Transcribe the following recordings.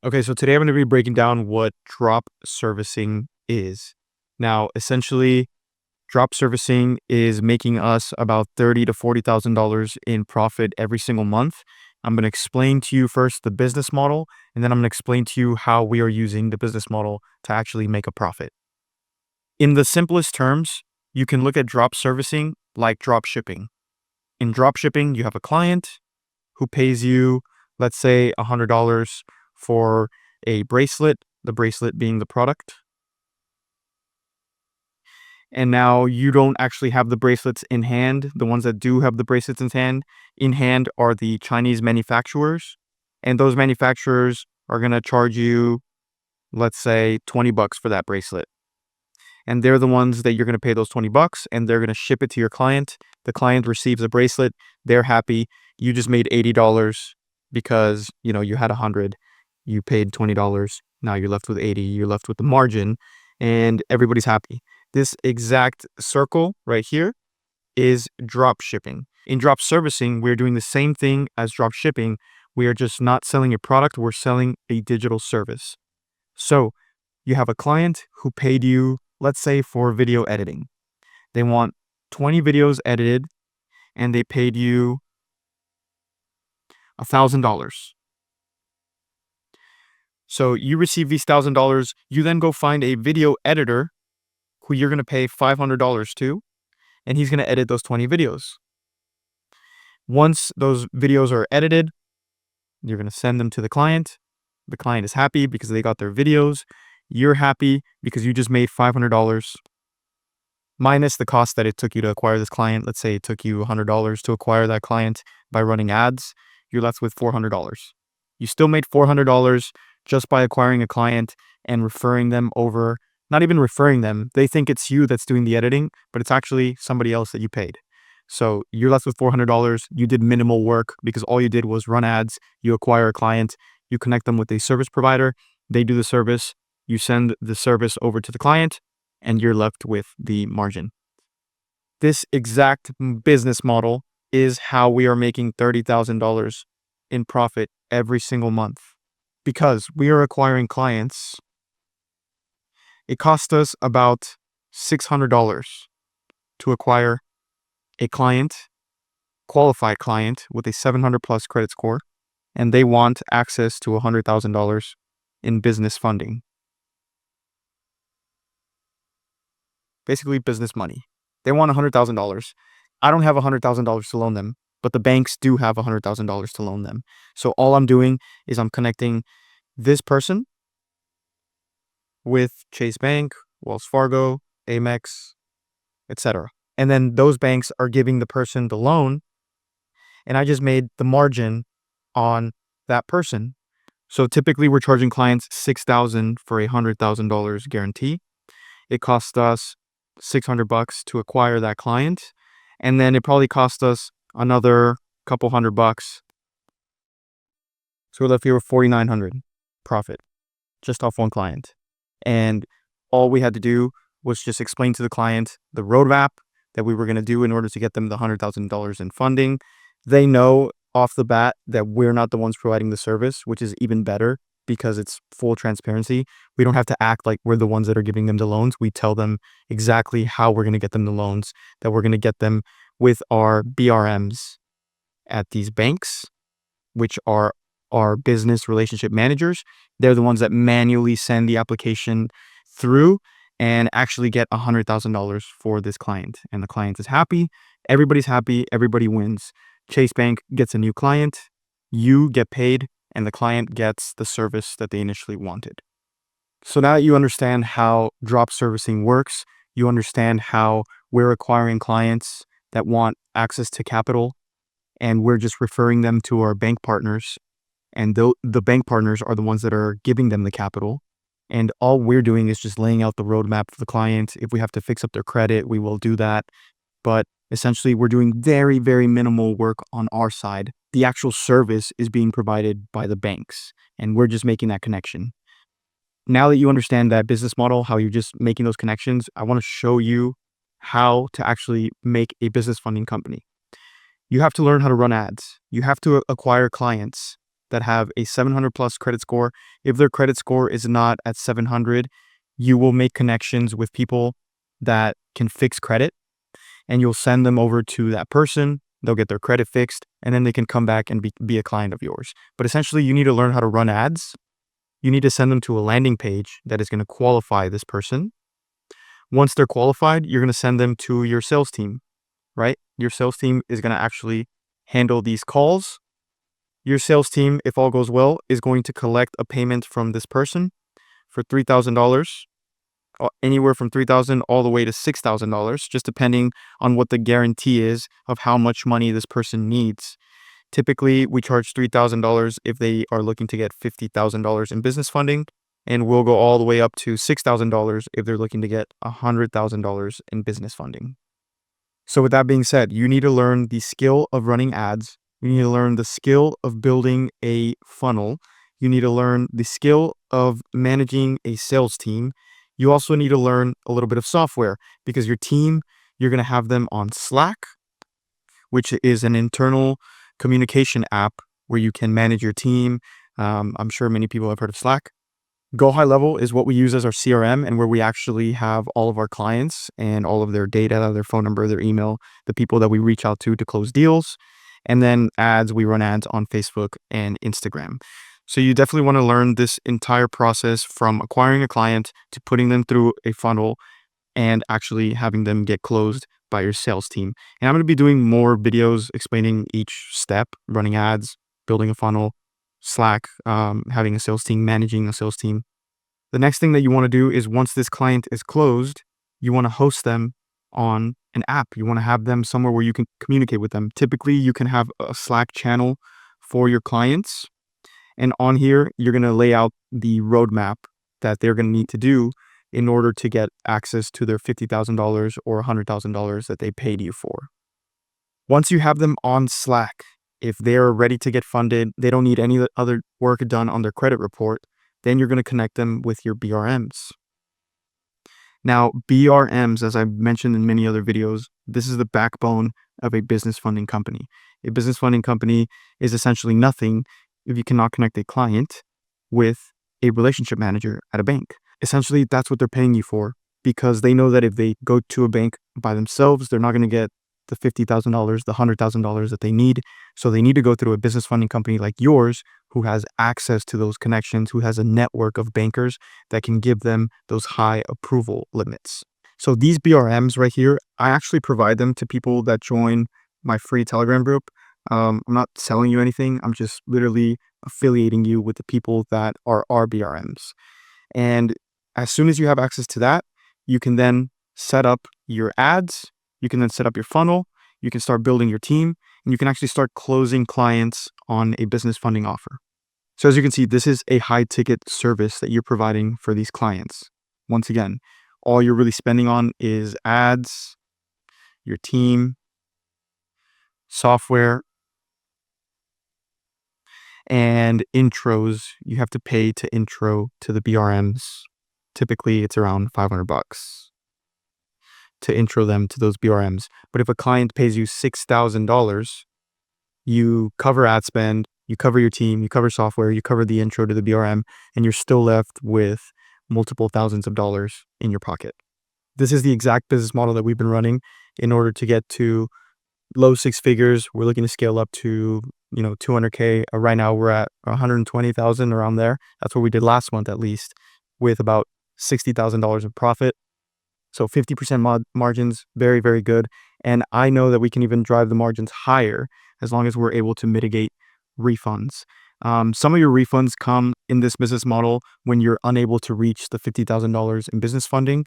Okay, so today I'm going to be breaking down what drop servicing is. Now, essentially, drop servicing is making us about $30,000 to $40,000 in profit every single month. I'm going to explain to you first the business model, and then I'm going to explain to you how we are using the business model to actually make a profit. In the simplest terms, you can look at drop servicing like drop shipping. In drop shipping, you have a client who pays you, let's say, $100 for a bracelet, the bracelet being the product. And now you don't actually have the bracelets in hand. The ones that do have the bracelets in hand are the Chinese manufacturers. And those manufacturers are going to charge you, let's say, $20 for that bracelet. And they're the ones that you're going to pay those $20 and they're going to ship it to your client. The client receives a bracelet. They're happy. You just made $80 because, you had 100. You paid $20. Now you're left with 80. You're left with the margin and everybody's happy. This exact circle right here is drop shipping. In drop servicing, we're doing the same thing as drop shipping. We are just not selling a product. We're selling a digital service. So you have a client who paid you, let's say, for video editing. They want 20 videos edited and they paid you $1,000. So you receive these $1,000. You then go find a video editor who you're going to pay $500 to, and he's going to edit those 20 videos. Once those videos are edited, you're going to send them to the client. The client is happy because they got their videos. You're happy because you just made $500 minus the cost that it took you to acquire this client. Let's say it took you $100 to acquire that client by running ads. You're left with $400. You still made $400 just by acquiring a client and referring them over. Not even referring them. They think it's you that's doing the editing, but it's actually somebody else that you paid. So you're left with $400. You did minimal work because all you did was run ads. You acquire a client. You connect them with a service provider. They do the service. You send the service over to the client and you're left with the margin. This exact business model is how we are making $30,000 in profit every single month. Because we are acquiring clients, it costs us about $600 to acquire a client, qualified client with a 700 plus credit score, and they want access to $100,000 in business funding. Basically business money. They want $100,000. I don't have $100,000 to loan them, but the banks do have $100,000 to loan them. So all I'm doing is I'm connecting this person with Chase Bank, Wells Fargo, Amex, etc. And then those banks are giving the person the loan, and I just made the margin on that person. So typically we're charging clients $6,000 for a $100,000 guarantee. It costs us $600 to acquire that client, and then it probably cost us another couple $100. So we're left here with $4,900 profit just off one client. And all we had to do was just explain to the client the roadmap that we were going to do in order to get them the $100,000 in funding. They know off the bat that we're not the ones providing the service, which is even better because it's full transparency. We don't have to act like we're the ones that are giving them the loans. We tell them exactly how we're going to get them the loans, that we're going to get them with our BRMs at these banks, which are our business relationship managers. They're the ones that manually send the application through and actually get $100,000 for this client. And the client is happy. Everybody's happy. Everybody wins. Chase Bank gets a new client. You get paid and the client gets the service that they initially wanted. So now that you understand how drop servicing works, you understand how we're acquiring clients that want access to capital and we're just referring them to our bank partners. And the bank partners are the ones that are giving them the capital. And all we're doing is just laying out the roadmap for the client. If we have to fix up their credit, we will do that. But essentially, we're doing very, very minimal work on our side. The actual service is being provided by the banks, and we're just making that connection. Now that you understand that business model, how you're just making those connections, I want to show you how to actually make a business funding company. You have to learn how to run ads. You have to acquire clients. that have a 700 plus credit score. If their credit score is not at 700, you will make connections with people that can fix credit, and you'll send them over to that person. They'll get their credit fixed, and then they can come back and be a client of yours. But essentially, you need to learn how to run ads. You need to send them to a landing page that is going to qualify this person. Once they're qualified, you're going to send them to your sales team, right? Your sales team is going to actually handle these calls. Your sales team, if all goes well, is going to collect a payment from this person for $3,000, anywhere from $3,000 all the way to $6,000, just depending on what the guarantee is of how much money this person needs. Typically, we charge $3,000 if they are looking to get $50,000 in business funding, and we'll go all the way up to $6,000 if they're looking to get $100,000 in business funding. So with that being said, you need to learn the skill of running ads. You need to learn the skill of building a funnel. You need to learn the skill of managing a sales team. You also need to learn a little bit of software, because your team, you're going to have them on Slack, which is an internal communication app where you can manage your team. I'm sure many people have heard of Slack. Go High Level is what we use as our CRM, and where we actually have all of our clients and all of their data, their phone number, their email, the people that we reach out to close deals. And then ads, we run ads on Facebook and Instagram. So you definitely want to learn this entire process from acquiring a client to putting them through a funnel and actually having them get closed by your sales team. And I'm going to be doing more videos explaining each step: running ads, building a funnel, Slack, having a sales team, managing a sales team. The next thing that you want to do is, once this client is closed, you want to host them on an app. You want to have them somewhere where you can communicate with them. Typically, you can have a Slack channel for your clients. And on here, you're going to lay out the roadmap that they're going to need to do in order to get access to their $50,000 or $100,000 that they paid you for. Once you have them on Slack, if they're ready to get funded, they don't need any other work done on their credit report, then you're going to connect them with your BRMs. Now, BRMs, as I've mentioned in many other videos, this is the backbone of a business funding company. A business funding company is essentially nothing if you cannot connect a client with a relationship manager at a bank. Essentially, that's what they're paying you for, because they know that if they go to a bank by themselves, they're not going to get the $50,000, the $100,000 that they need. So they need to go through a business funding company like yours, who has access to those connections, who has a network of bankers that can give them those high approval limits. So these BRMs right here, I actually provide them to people that join my free Telegram group. I'm not selling you anything. I'm just literally affiliating you with the people that are our BRMs. And as soon as you have access to that, you can then set up your ads. You can then set up your funnel. You can start building your team, and you can actually start closing clients on a business funding offer. So as you can see, this is a high ticket service that you're providing for these clients. Once again, all you're really spending on is ads, your team, software, and intros. You have to pay to intro to the BRMs. Typically, it's around $500 to intro them to those BRMs. But if a client pays you $6,000, you cover ad spend, you cover your team, you cover software, you cover the intro to the BRM, and you're still left with multiple thousands of dollars in your pocket. This is the exact business model that we've been running in order to get to low six figures. We're looking to scale up to, 200K. Right now we're at 120,000, around there. That's what we did last month, at least, with about $60,000 of profit. So 50% margins, very, very good. And I know that we can even drive the margins higher as long as we're able to mitigate refunds. Some of your refunds come in this business model when you're unable to reach the $50,000 in business funding.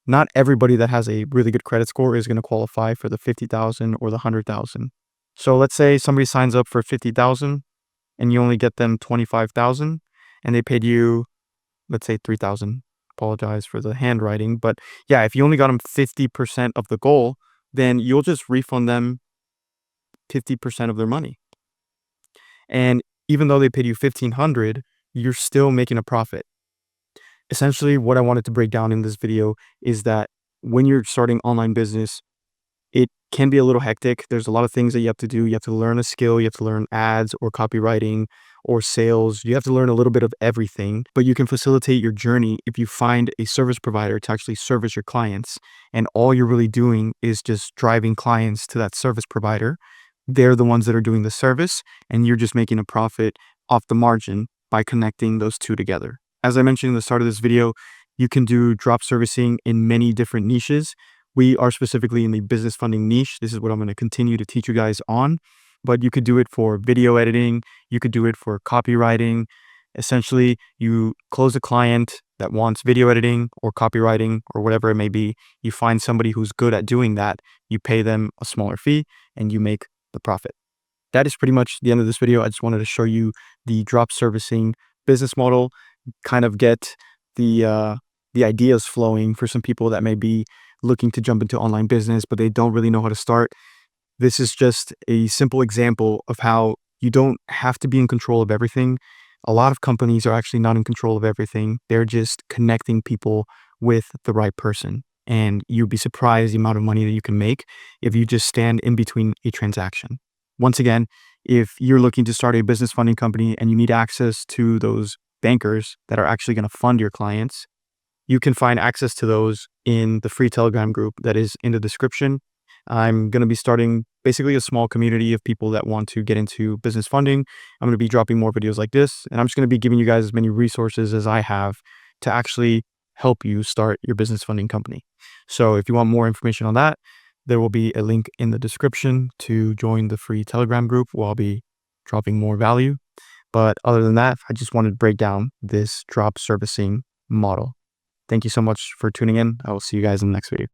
Not everybody that has a really good credit score is going to qualify for the $50,000 or the $100,000. So let's say somebody signs up for $50,000 and you only get them $25,000, and they paid you, let's say, $3,000. Apologize for the handwriting, but yeah, if you only got them 50% of the goal, then you'll just refund them 50% of their money. And even though they paid you $1,500, you're still making a profit. Essentially, what I wanted to break down in this video is that when you're starting online business, it can be a little hectic. There's a lot of things that you have to do. You have to learn a skill. You have to learn ads or copywriting or sales. You have to learn a little bit of everything, but you can facilitate your journey if you find a service provider to actually service your clients. And all you're really doing is just driving clients to that service provider. They're the ones that are doing the service, and you're just making a profit off the margin by connecting those two together. As I mentioned in the start of this video, you can do drop servicing in many different niches. We are specifically in the business funding niche. This is what I'm going to continue to teach you guys on, but you could do it for video editing. You could do it for copywriting. Essentially, you close a client that wants video editing or copywriting or whatever it may be. You find somebody who's good at doing that. You pay them a smaller fee and you make the profit. That is pretty much the end of this video. I just wanted to show you the drop servicing business model, kind of get the ideas flowing for some people that may be looking to jump into online business, but they don't really know how to start. This is just a simple example of how you don't have to be in control of everything. A lot of companies are actually not in control of everything. They're just connecting people with the right person. And you'd be surprised the amount of money that you can make if you just stand in between a transaction. Once again, if you're looking to start a business funding company and you need access to those bankers that are actually going to fund your clients, you can find access to those in the free Telegram group that is in the description. I'm going to be starting basically a small community of people that want to get into business funding. I'm going to be dropping more videos like this, and I'm just going to be giving you guys as many resources as I have to actually help you start your business funding company. So if you want more information on that, there will be a link in the description to join the free Telegram group where I'll be dropping more value. But other than that, I just wanted to break down this drop servicing model. Thank you so much for tuning in. I will see you guys in the next video.